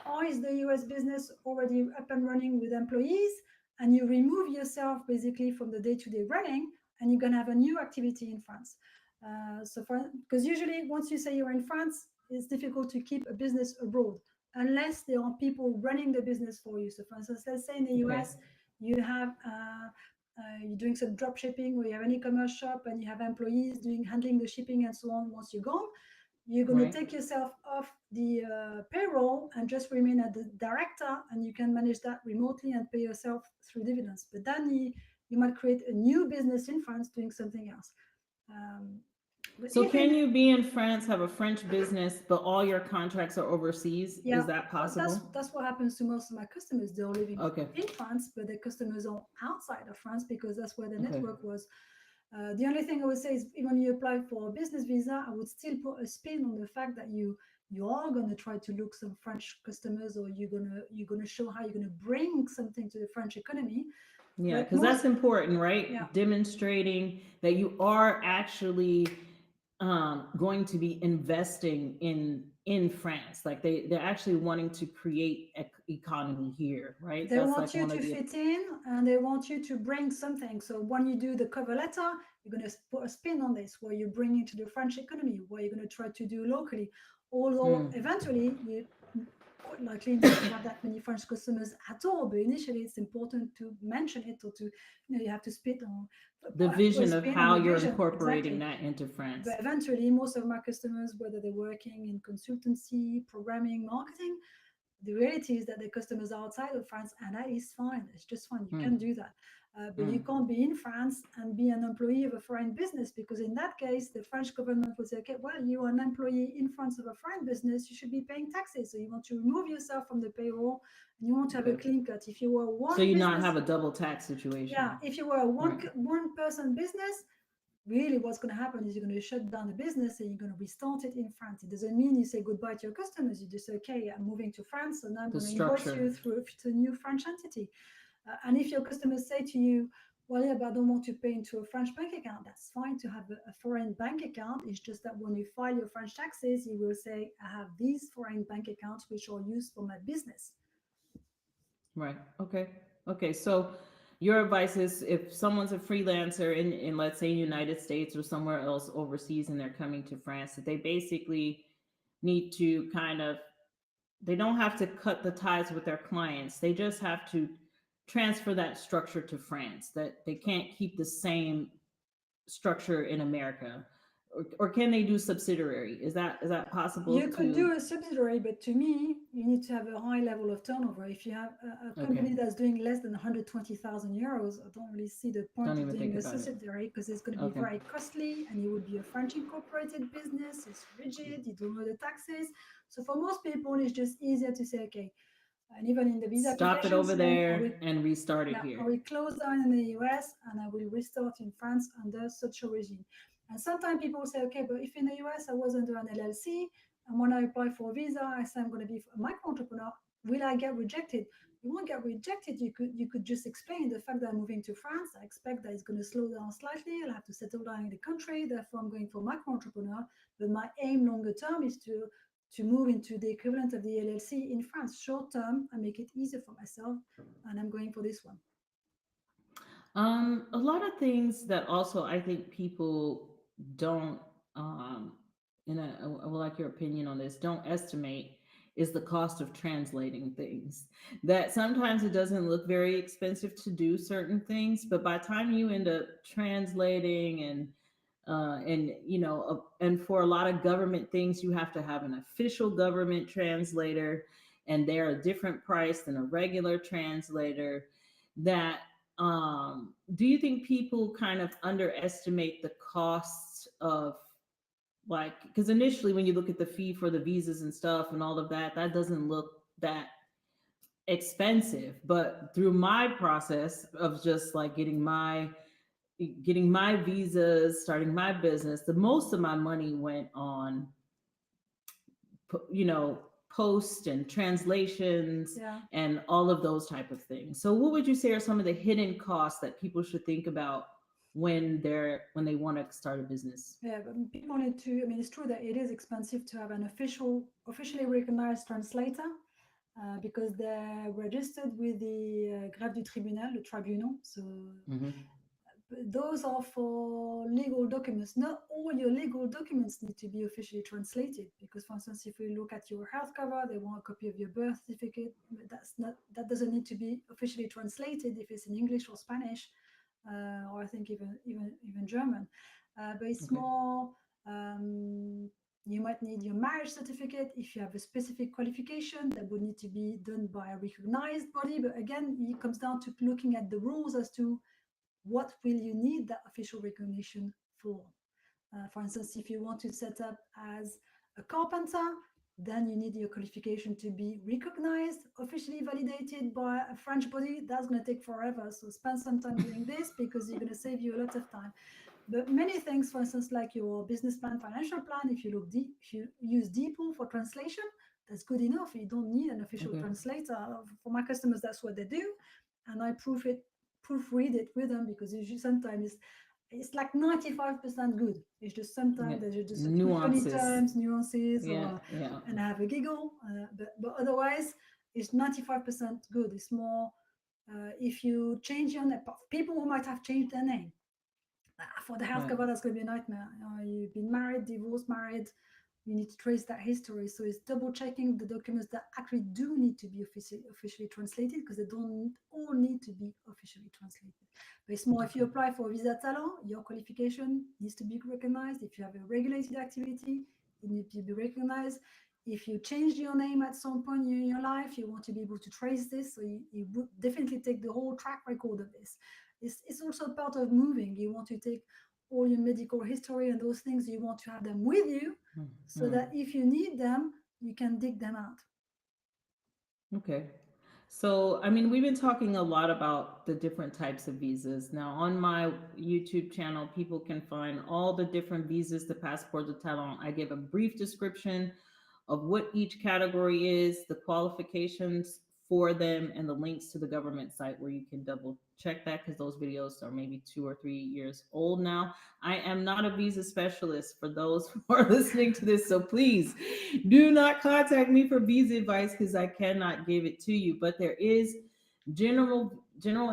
Or is the US business already up and running with employees and you remove yourself basically from the day-to-day running and you're going to have a new activity in France? Because usually once you say you're in France, it's difficult to keep a business abroad unless there are people running the business for you. So for instance, let's say in the Okay. US, you have you're doing some drop shipping or you have an e-commerce shop and you have employees doing handling the shipping and so on. Once you're gone, you're going to Right. take yourself off the payroll and just remain at the director, and you can manage that remotely and pay yourself through dividends. But then you might create a new business in France doing something else. um, but So if can in you be in France, have a French business, but all your contracts are overseas? Yeah, Is that that's possible? that's what happens to most of my customers. They're living Okay. in France, but their customers are outside of France because that's where the Okay. network was. The only thing I would say is when you apply for a business visa, I would still put a spin on the fact that you are going to try to look some French customers, or you're gonna show how you're going to bring something to the French economy. Yeah, But because that's most, important, yeah, right? Demonstrating that you are actually going to be investing in France. Like they're actually wanting to create economy here, right? they That's want like you one of to the. fit in and they want you to bring something. So when you do the cover letter, you're going to put a spin on this, where you bring it to the French economy, what you're going to try to do locally. Although Mm, eventually, quite likely not to have that many French customers at all. But initially, it's important to mention it, or to, you have to spit on The vision of spin on how the you're vision incorporating exactly. that into France. But eventually, most of my customers, whether they're working in consultancy, programming, marketing, the reality is that the customers are outside of France, and that is fine. It's just fine. You can Mm, do that. But you mm, can't be in France and be an employee of a foreign business, because in that case, the French government will say, okay, well, you are an employee in France of a foreign business. You should be paying taxes. So you want to remove yourself from the payroll, and you want to have a okay. clean cut. If you were So one you not business, have a double tax yeah, situation. if you were a Right. one person business, really what's going to happen is you're going to shut down the business and you're going to restart it in France. It doesn't mean you say goodbye to your customers. You just say, okay, I'm moving to France, so now I'm The going to invoice structure. you through to a new French entity. And if your customers say to you, well, yeah, but I don't want to pay into a French bank account, that's fine to have a foreign bank account. It's just that when you file your French taxes, you will say, I have these foreign bank accounts which are used for my business. Right. Okay. Okay. So your advice is if someone's a freelancer in let's say United States or somewhere else overseas and they're coming to France, that they basically need to kind of, they don't have to cut the ties with their clients. They just have to transfer that structure to France. That they can't keep the same structure in America. Or can they do subsidiary? Is that possible You could to? do a subsidiary, but to me, you need to have a high level of turnover. If you have a Okay. company that's doing less than 120,000 euros, I don't really see the point Don't of even doing think a about it. subsidiary, because it's going to be Okay. very costly, and it would be a French incorporated business. It's rigid, you don't know the taxes. So for most people, it's just easier to say, okay, and even in the visa Stop it application, over saying, there and restart it yeah, I here. will close down in the US and I will restart in France under such a regime. And sometimes people say, okay, but if in the US I was under an LLC, and when I apply for a visa, I say I'm going to be a micro entrepreneur, will I get rejected? You won't get rejected. You could just explain the fact that I'm moving to France. I expect that it's going to slow down slightly. I'll have to settle down in the country. Therefore, I'm going for micro entrepreneur. But my aim longer term is to move into the equivalent of the LLC in France. Short term, I make it easier for myself, and I'm going for this one. A lot of things that also I think people don't, um, and I would like your opinion on this, don't estimate is the cost of translating things. That sometimes it doesn't look very expensive to do certain things, but by the time you end up translating and and for a lot of government things, you have to have an official government translator, and they're a different price than a regular translator. That do you think people kind of underestimate the costs of, like, because initially when you look at the fee for the visas and stuff and all of that, that doesn't look that expensive, but through my process of just like getting my visas, starting my business, the most of my money went on you know post and translations Yeah. and all of those type of things. So what would you say are some of the hidden costs that people should think about when they want to start a business? Yeah, but people need to. I mean, it's true that it is expensive to have an officially recognized translator, because they're registered with the Grève du Tribunal, the tribunal. So Mm-hmm. those are for legal documents. Not all your legal documents need to be officially translated, because, for instance, if we look at your health cover, they want a copy of your birth certificate. But that doesn't need to be officially translated if it's in English or Spanish, or I think even German. But it's Okay. more. Um, you might need your marriage certificate if you have a specific qualification that would need to be done by a recognized body. But again, it comes down to looking at the rules as to what will you need that official recognition for. For instance, if you want to set up as a carpenter, then you need your qualification to be recognized, officially validated by a French body. That's going to take forever. So spend some time doing this, because you're going to save you a lot of time. But many things, for instance, like your business plan, financial plan, if you look deep, if you use DeepL for translation, that's good enough. You don't need an official Okay. translator. For my customers, that's what they do, and I proofread it with them, because usually sometimes it's like 95% good. It's just Yeah. sometimes there's just a few funny Nuances. terms, nuances, Yeah. or Yeah. and I have a giggle. But otherwise, it's 95% good. It's more if you change your name. People who might have changed their name, for the health Right. cover, that's going to be a nightmare. You've been married, divorced, married. you need to trace that history. So it's double checking the documents that actually do need to be officially translated, because they don't all need to be officially translated. But it's more, if you Okay. apply for visa talent, your qualification needs to be recognized. If you have a regulated activity, it needs to be recognized. If you change your name at some point in your life, you want to be able to trace this. So you would definitely take the whole track record of this. It's also part of moving. You want to take all your medical history and those things, you want to have them with you, so Mm. that if you need them, you can dig them out. Okay. So, I mean, we've been talking a lot about the different types of visas. Now, on my YouTube channel, people can find all the different visas, the passport, the talent. I give a brief description of what each category is, the qualifications for them, and the links to the government site where you can double check that, because those videos are maybe 2 or 3 years old now. I am not a visa specialist for those who are listening to this, so please do not contact me for visa advice, because I cannot give it to you. But there is general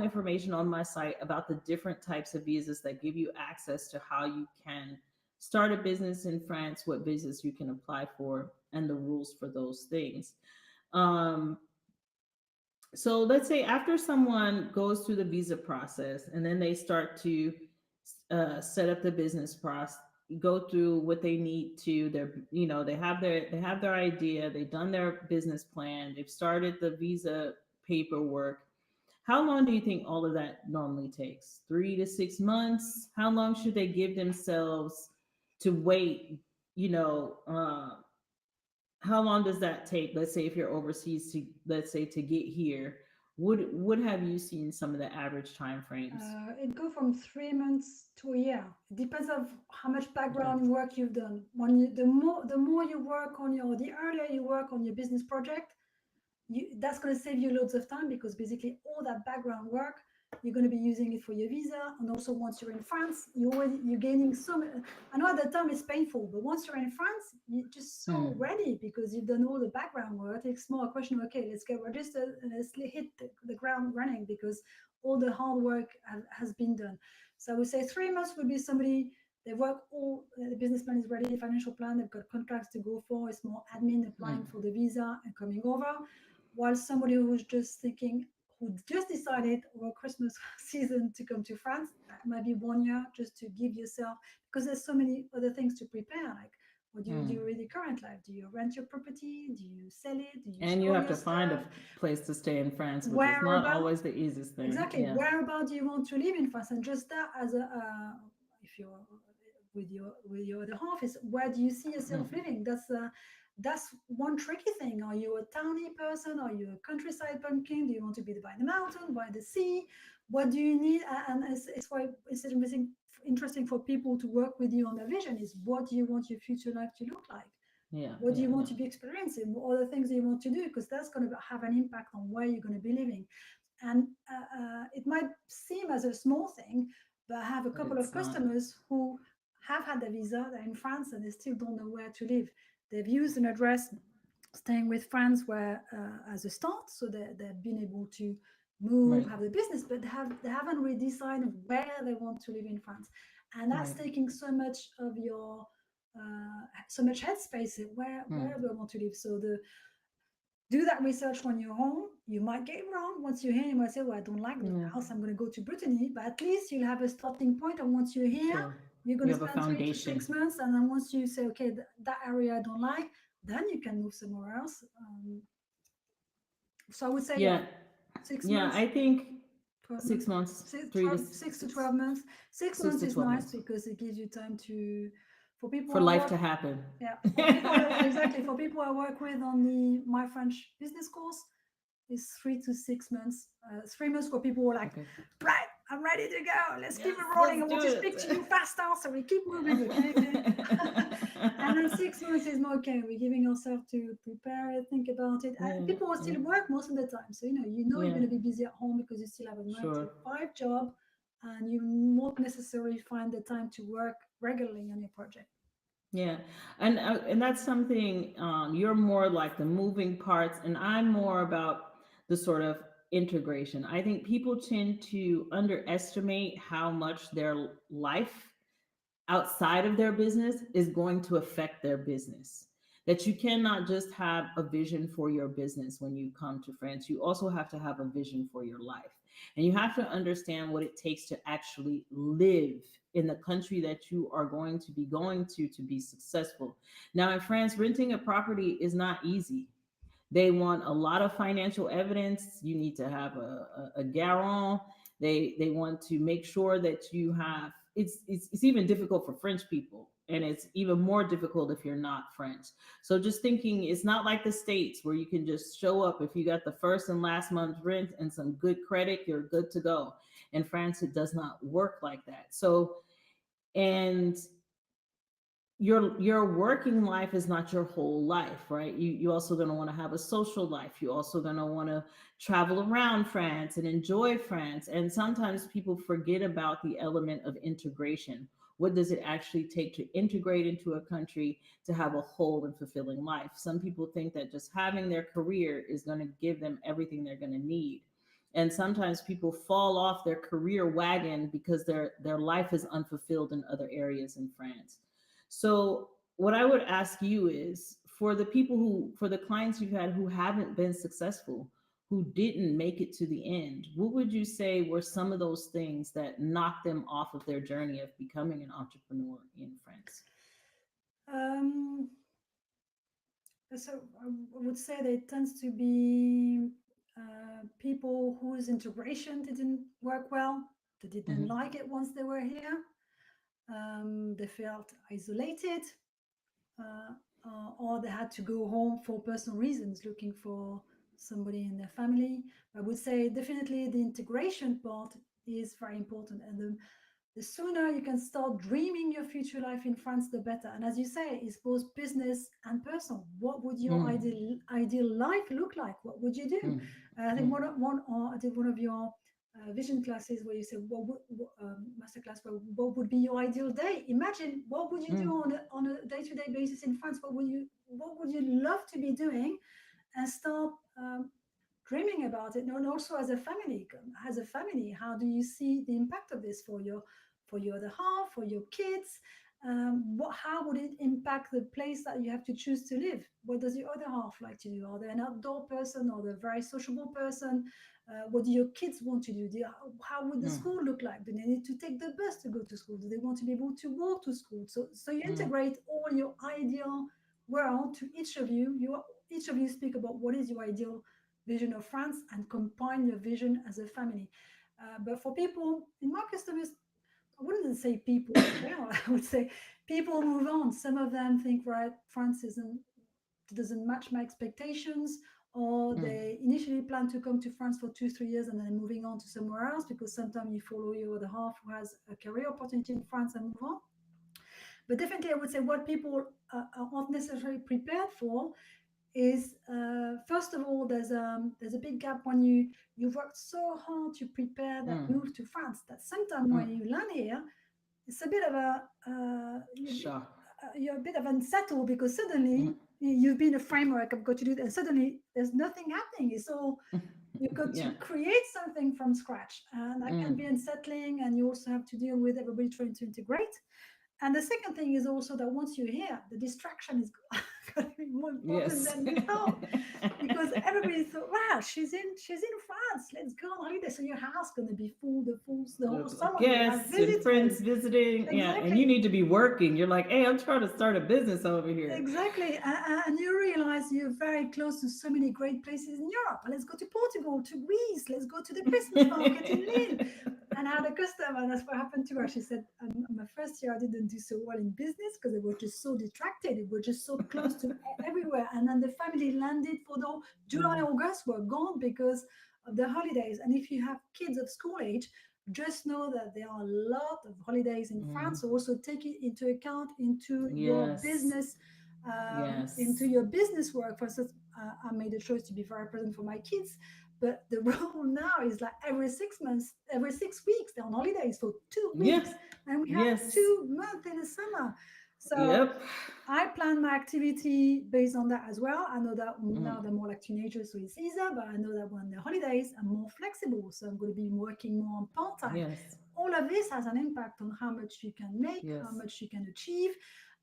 information on my site about the different types of visas that give you access to how you can start a business in France, what visas you can apply for, and the rules for those things. Um, so let's say after someone goes through the visa process and then they start to set up the business process, go through what they need to, their, they have their idea, they've done their business plan, they've started the visa paperwork. How long do you think all of that normally takes? 3 to 6 months? How long should they give themselves to wait? You know, how long does that take? Let's say if you're overseas, to let's say to get here, would have you seen some of the average time frames? It go from 3 months to a year. It depends of how much Okay. background work you've done. The more you work on the earlier you work on your business project, that's going to save you loads of time, because basically all that background work, you're going to be using it for your visa. And also, once you're in France, you're gaining so much. I know at the time it's painful, but once you're in France, you're just so Hmm. ready, because you've done all the background work. It's more a question of, okay, let's get registered and let's hit the ground running, because all the hard work has been done. So I would say 3 months would be somebody, they work all, the business plan is ready, financial plan, they've got contracts to go for. It's more admin, applying Hmm. for the visa and coming over. While somebody who's just thinking, who just decided over Christmas season to come to France, that might be 1 year, just to give yourself, because there's so many other things to prepare. Like, what do you Hmm. do with your current life? Do you rent your property? Do you sell it? Do you And you store have your to find a stuff? place to stay in France, which is Where not about? always the easiest thing. Exactly. Yeah. Where about do you want to live in France? And just that as a, if you're with your other half, is where do you see yourself Hmm. living? That's one tricky thing. Are you a towny person? Are you a countryside pumpkin? Do you want to be by the mountain, by the sea? What do you need? And it's why it's interesting for people to work with you on their vision. Is what do you want your future life to look like? Yeah. What do Yeah. you want Yeah. to be experiencing? What other things do you want to do? Because that's going to have an impact on where you're going to be living. And it might seem as a small thing, but I have a But couple of it's not. customers who have had a visa, they're in France, and they still don't know where to live. They've used an address staying with friends where as a start, so they've been able to move, Right. have the business, but they haven't really decided where they want to live in France. And that's Right. taking so much of your so much headspace. Where Hmm. do I want to live? So the do that research when you're home. You might get it wrong. Once you're here, you might say, well, I don't like the Yeah. house, I'm going to go to Brittany. But at least you'll have a starting point. And once you're here, Sure. you're going You to have a spend 3 to 6 foundation. months. And then once you say, okay, that area I don't like, then you can move somewhere else. So I would say, yeah, Yeah. six Yeah. months, I think 12 6 months, months, six, three to 12, 6 to six, 12 months. Six six months to is 12 nice months because it gives you time to, for people for I life work, to happen. yeah, for people, exactly, for people I work with on the My French business course, is 3 to 6 months. 3 months for people who are like, Okay. right, I'm ready to go. Let's keep Yes, it rolling. let's I want do to speak to you faster, so we keep moving. Okay, okay. And then 6 months is more okay. We're giving ourselves to prepare it, think about it. And Yeah. people will Yeah. still work most of the time, so you're Yeah. going to be busy at home because you still have a nine to Sure. five job, and you won't necessarily find the time to work regularly on your project. Yeah, and that's something, you're more like the moving parts, and I'm more about the sort of integration. I think people tend to underestimate how much their life outside of their business is going to affect their business. That you cannot just have a vision for your business when you come to France. You also have to have a vision for your life. And you have to understand what it takes to actually live in the country that you are going to be going to be successful. Now, in France, renting a property is not easy. They want a lot of financial evidence. You need to have a garant. They want to make sure that you have. It's even difficult for French people, and it's even more difficult if you're not French. So just thinking, it's not like the States where you can just show up if you got the first and last month's rent and some good credit, you're good to go. In France, it does not work like that. So and your working life is not your whole life, right? You also going to want to have a social life. You also going to want to travel around France and enjoy France. And sometimes people forget about the element of integration. What does it actually take to integrate into a country to have a whole and fulfilling life? Some people think that just having their career is going to give them everything they're going to need. And sometimes people fall off their career wagon because their life is unfulfilled in other areas in France. So, what I would ask you is, for the people who, for the clients you've had who haven't been successful, who didn't make it to the end, what would you say were some of those things that knocked them off of their journey of becoming an entrepreneur in France? Um, so I would say that it tends to be people whose integration didn't work well. They didn't Mm-hmm. like it once they were here. They felt isolated, uh, or they had to go home for personal reasons, looking for somebody in their family. I would say definitely the integration part is very important, and the sooner you can start dreaming your future life in France, the better. And as you say, it's both business and personal. What would your Mm, ideal life look like? What would you do? mm, I think mm, I did one of your vision classes where you said, masterclass, what would be your ideal day? Imagine what would you do mm, on a day-to-day basis in France? What would you love to be doing? And start dreaming about it. And also as a family, how do you see the impact of this for your other half, for your kids? How would it impact the place that you have to choose to live? What does your other half like to do? Are they an outdoor person or they a very sociable person? What do your kids want to do? How would the mm, school look like? Do they need to take the bus to go to school? Do they want to be able to walk to school? So you mm, integrate all your ideal world to each of you. Each of you speak about what is your ideal vision of France and combine your vision as a family. But for people in my customers, I wouldn't say people fail. I would say people move on. Some of them think, right, France doesn't match my expectations, or mm, they initially plan to come to France for 2, 3 years and then moving on to somewhere else because sometimes you follow your other half who has a career opportunity in France and move on. But definitely, I would say what people aren't necessarily prepared for is first of all there's a big gap when you've worked so hard to prepare that mm. move to France that sometimes when Mm. you land here it's a bit of a Sure. you're a bit of unsettled because Mm. suddenly you've been a framework I've got to do it and suddenly there's nothing happening. So you've got Yeah. to create something from scratch and that can Mm. be unsettling, and you also have to deal with everybody trying to integrate. And the second thing is also that once you're here, the distraction is going to be more important Yes. than you thought, because everybody thought, "Wow, she's in France. Let's go on holiday." So your house going to be full the whole summer. You have Guests and visitors. friends visiting. Yeah. And you Exactly. need to be working. You're like, hey, I'm trying to start a business over here. Exactly. And you realize you're very close to so many great places in Europe. Let's go to Portugal, to Greece. Let's go to the Christmas market in Lille. And I had a customer, and that's what happened to her. She said, my first year I didn't do so well in business because they were just so distracted. It was just so close to everywhere. And then the family landed for the July, Mm, August were gone because of the holidays. And if you have kids of school age, just know that there are a lot of holidays in mm. France. So also take it into account Yes. into Yes. your business work. For instance, I made a choice to be very present for my kids, but the rule now is like every 6 months, every 6 weeks, they're on holidays for two Yeah. weeks, and we have Yes. 2 months in the summer. So Yep. I plan my activity based on that as well. I know that Mm. now they're more like teenagers, so it's easier, but I know that when they're holidays, I'm more flexible. So I'm going to be working more on part time. Yes. all of this has an impact on how much you can make, how Yes. much you can achieve,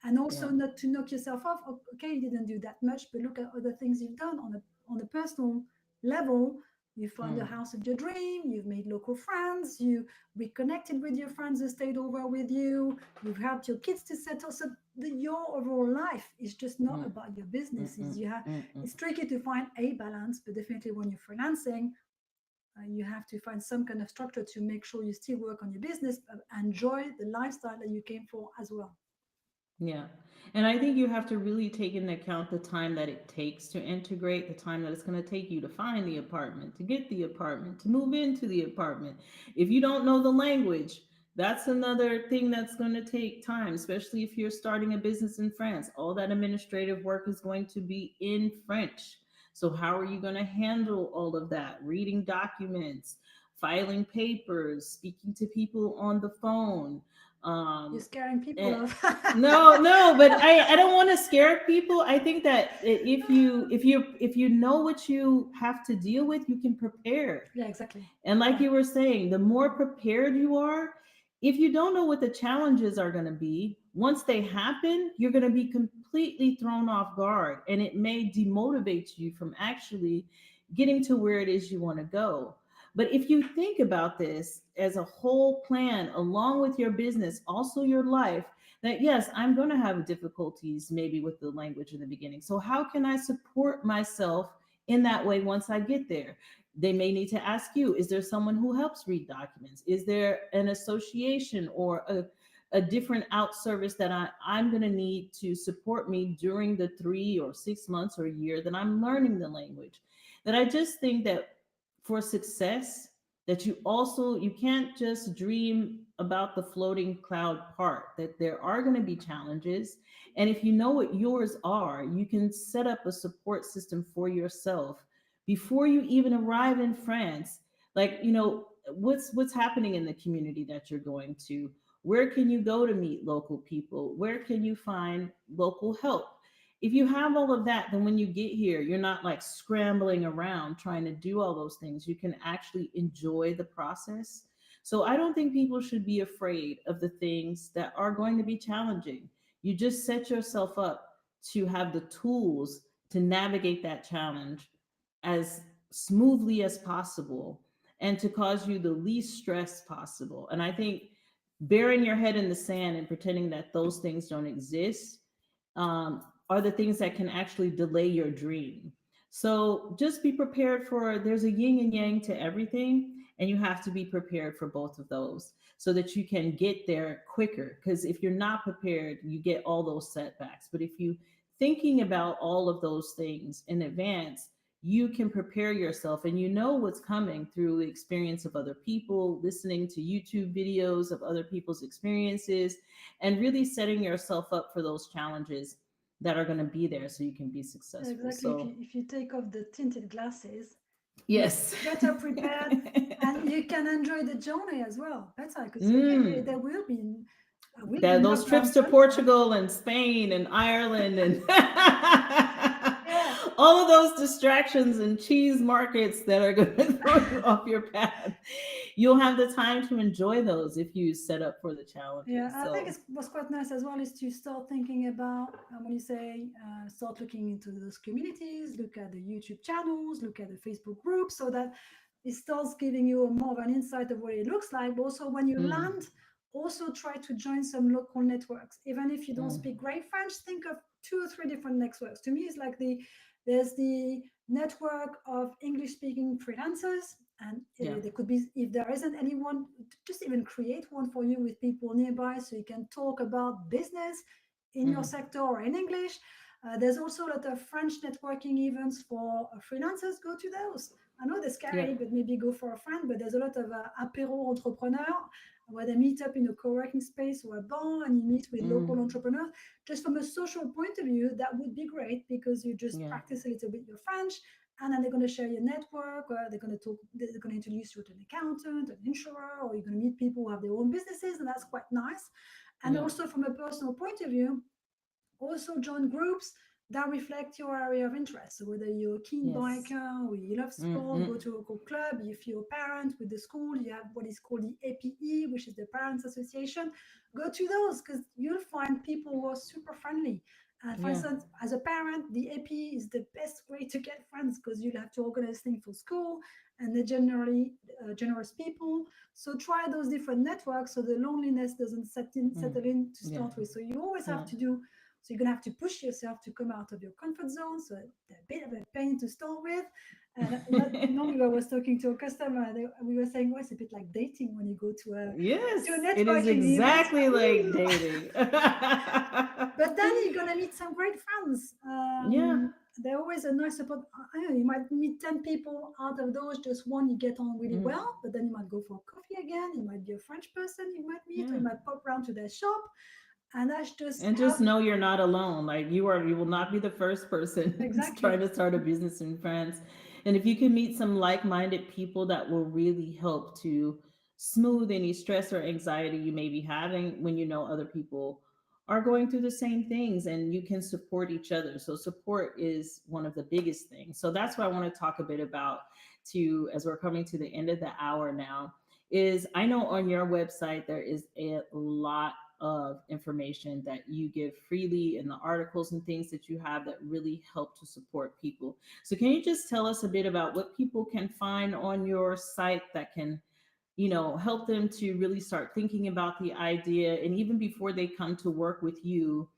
and also Yeah. not to knock yourself off. Okay, you didn't do that much, but look at other things you've done on a personal level. You found the Mm, house of your dream, you've made local friends, you reconnected with your friends who stayed over with you, you've helped your kids to settle. So your overall life is just not mm, about your mm, business. Is mm, you have mm, mm. It's tricky to find a balance, but definitely when you're freelancing, you have to find some kind of structure to make sure you still work on your business, but enjoy the lifestyle that you came for as well. Yeah. And I think you have to really take into account the time that it takes to integrate, the time that it's going to take you to find the apartment, to get the apartment, to move into the apartment. If you don't know the language, that's another thing that's going to take time, especially if you're starting a business in France. All that administrative work is going to be in French. So, how are you going to handle all of that? Reading documents, filing papers, speaking to people on the phone. You're Um, scaring people and off. no, no, but I don't want to scare people. I think that if you know what you have to deal with, you can prepare. Yeah, exactly. And like Yeah, you were saying, the more prepared you are, if you don't know what the challenges are going to be, once they happen, you're going to be completely thrown off guard and it may demotivate you from actually getting to where it is you want to go. But if you think about this as a whole plan, along with your business, also your life, that yes, I'm going to have difficulties maybe with the language in the beginning. So, how can I support myself in that way once I get there? They may need to ask you, is there someone who helps read documents? Is there an association or a different out service that I'm going to need to support me during the 3 or 6 months or a year that I'm learning the language? That I just think that for success, that you can't just dream about the floating cloud part, that there are going to be challenges. And if you know what yours are, you can set up a support system for yourself before you even arrive in France. Like, what's happening in the community that you're going to? Where can you go to meet local people? Where can you find local help? If you have all of that, then when you get here, you're not like scrambling around trying to do all those things. You can actually enjoy the process. So I don't think people should be afraid of the things that are going to be challenging. You just set yourself up to have the tools to navigate that challenge as smoothly as possible and to cause you the least stress possible. And I think burying your head in the sand and pretending that those things don't exist are the things that can actually delay your dream. So just be prepared for there's a yin and yang to everything, and you have to be prepared for both of those so that you can get there quicker. Because if you're not prepared, you get all those setbacks. But if you thinking about all of those things in advance, you can prepare yourself and you know what's coming through the experience of other people, listening to YouTube videos of other people's experiences, and really setting yourself up for those challenges that are going to be there so you can be successful. exactly. If you So, if you take off the tinted glasses, you're yes. better prepared, and you can enjoy the journey as well better, because okay, Mm. there will be I will be That those knocked down trips to sometimes. Portugal and Spain and Ireland and Yeah, all of those distractions and cheese markets that are going to throw you off your path. You'll have the time to enjoy those if you set up for the yeah. challenges. I think So, it's what's quite nice as well is to start thinking about when you say start looking into those communities, look at the YouTube channels, look at the Facebook groups, so that it starts giving you more of an insight of what it looks like. But also when you mm, land, also try to join some local networks. Even if you don't mm, speak great French, think of 2 or 3 different networks. To me, it's like there's the network of English speaking freelancers, and yeah. there could be, if there isn't anyone, just even create one for you with people nearby so you can talk about business in your Mm, sector or in English. There's also a lot of French networking events for freelancers. Go to those. I know they're yeah. scary, but maybe go for a friend. But there's a lot of apéro entrepreneur where they meet up in a co-working space or a bar and you meet with local Mm, entrepreneurs. Just from a social point of view, that would be great because you just yeah. practice a little bit your French, and then they're going to share your network, or they're going to introduce you to an accountant, an insurer, or you're going to meet people who have their own businesses, and that's quite nice. And Yeah. also from a personal point of view, also join groups that reflect your area of interest. So whether you're a keen Yes. biker or you love sport, Mm-hmm. go to a local club. If you're a parent with the school, you have what is called the APE, which is the Parents Association. Go to those because you'll find people who are super friendly. And for Yeah. instance, as a parent, the APE is the best way to get friends because you'll have to organize things for school, and they're generally generous people. So try those different networks so the loneliness doesn't Mm. settle in to Yeah. start with. So you always Yeah. have to do, so you're gonna have to push yourself to come out of your comfort zone. So a bit of a pain to start with. And not long ago, I was talking to a customer. We were saying, "Oh, it's a bit like dating when you go to a Yes, it is networking event." exactly like dating. But then you're gonna meet some great friends. Yeah. They're always a nice support. I know you might meet 10 people out of those, just one you get on really Mm. well. But then you might go for coffee again. It might be a French person you might meet, or Yeah. you might pop around to their shop, and that's just And help. just know you're not alone. Like you will not be the first person who's trying Exactly. to start a business in France. And if you can meet some like-minded people that will really help to smooth any stress or anxiety you may be having when you know other people are going through the same things and you can support each other. So support is one of the biggest things. So that's what I want to talk a bit about too as we're coming to the end of the hour now is I know on your website there is a lot of information that you give freely in the articles and things that you have that really help to support people. So can you just tell us a bit about what people can find on your site that can, help them to really start thinking about the idea and even before they come to work with you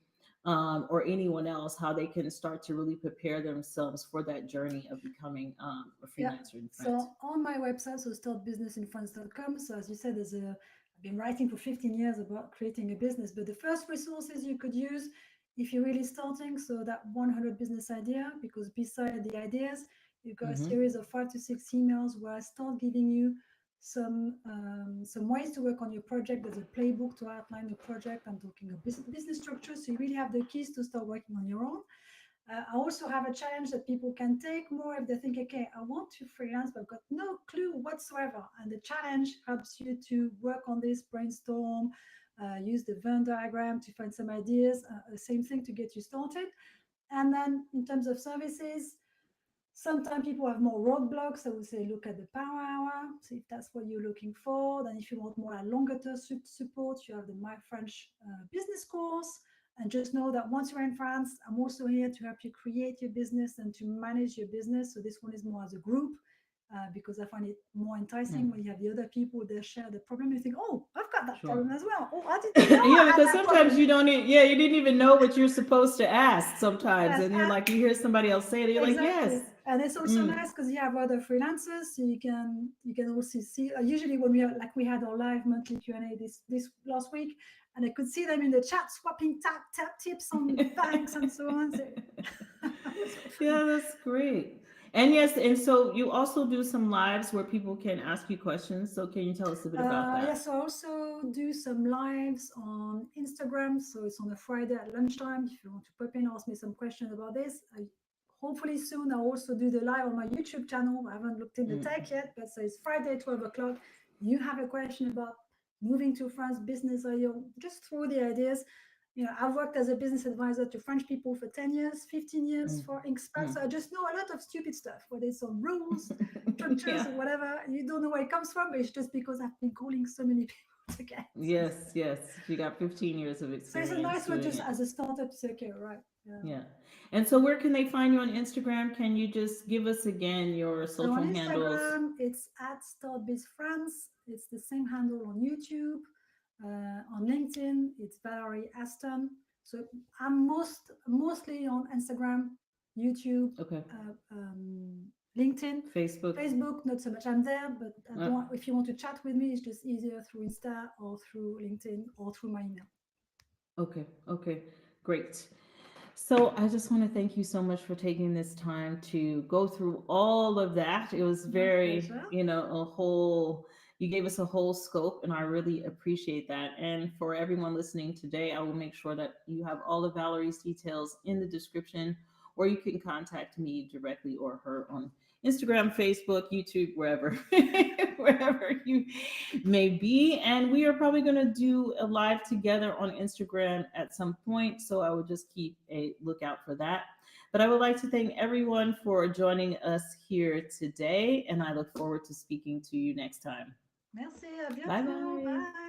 or anyone else, how they can start to really prepare themselves for that journey of becoming a Yeah. freelancer in France? So on my website, so startbusinessinfrance.com. So as you said, I've been writing for 15 years about creating a business, but the first resources you could use if you're really starting, so that 100 business idea, because beside the ideas, you've got a Mm-hmm. series of 5 to 6 emails where I start giving you some ways to work on your project. There's a playbook to outline your project. I'm talking of business structure, so you really have the keys to start working on your own. I also have a challenge that people can take more if they think, okay, I want to freelance, but I've got no clue whatsoever. And the challenge helps you to work on this, brainstorm, use the Venn diagram to find some ideas, the same thing to get you started. And then in terms of services, sometimes people have more roadblocks. I would say look at the power hour. So if that's what you're looking for, then if you want more like longer term support, you have the My French business course. And just know that once you're in France, I'm also here to help you create your business and to manage your business. So this one is more as a group because I find it more enticing Mm. when you have the other people that share the problem. You think, oh, I've got that Sure. problem as well. Oh, I didn't know Yeah, I had because that sometimes problem. you don't yeah, you didn't even know what you're supposed to ask sometimes. Yes, And you're like, you hear somebody else say it, you're like, yes. exactly. And it's also Mm. nice because you have other freelancers, so you can also see. Usually, when we had our live monthly Q&A this last week, and I could see them in the chat swapping tap tips on banks and so on. So so Yeah, funny. that's great. And yes, and so you also do some lives where people can ask you questions. So can you tell us a bit about Yeah, that? so I also do some lives on Instagram. So it's on a Friday at lunchtime. If you want to pop in, ask me some questions about this. Hopefully soon I'll also do the live on my YouTube channel. I haven't looked in the Mm. tech yet, but so it's Friday, 12 o'clock. You have a question about moving to France, business idea, just throw the ideas. I've worked as a business advisor to French people for 10 years, 15 years Mm. for Expat. Mm. So I just know a lot of stupid stuff, whether it's some rules, structures, Yeah. or whatever. You don't know where it comes from, but it's just because I've been calling so many people to get. Yes, yes. You got 15 years of So it's a experience nice way doing just it. as a startup to say, okay, right. Yeah. And so where can they find you on Instagram? Can you just give us again your So on social handles? Instagram, it's at StartBizFrance. It's the same handle on YouTube. On LinkedIn, it's Valérie Aston. So I'm mostly on Instagram, YouTube, Okay. LinkedIn, Facebook. Facebook. Not so much. I'm there, but Uh, if you want to chat with me, it's just easier through Insta or through LinkedIn or through my email. okay. Okay. Great. So I just want to thank you so much for taking this time to go through all of that. It was My very, pleasure. you gave us a whole scope, and I really appreciate that. And for everyone listening today, I will make sure that you have all of Valerie's details in the description, or you can contact me directly or her on Instagram, Facebook, YouTube, wherever, wherever you may be. And we are probably going to do a live together on Instagram at some point. So I would just keep a lookout for that. But I would like to thank everyone for joining us here today, and I look forward to speaking to you next time. Merci, à Bye bientôt. bye. Bye.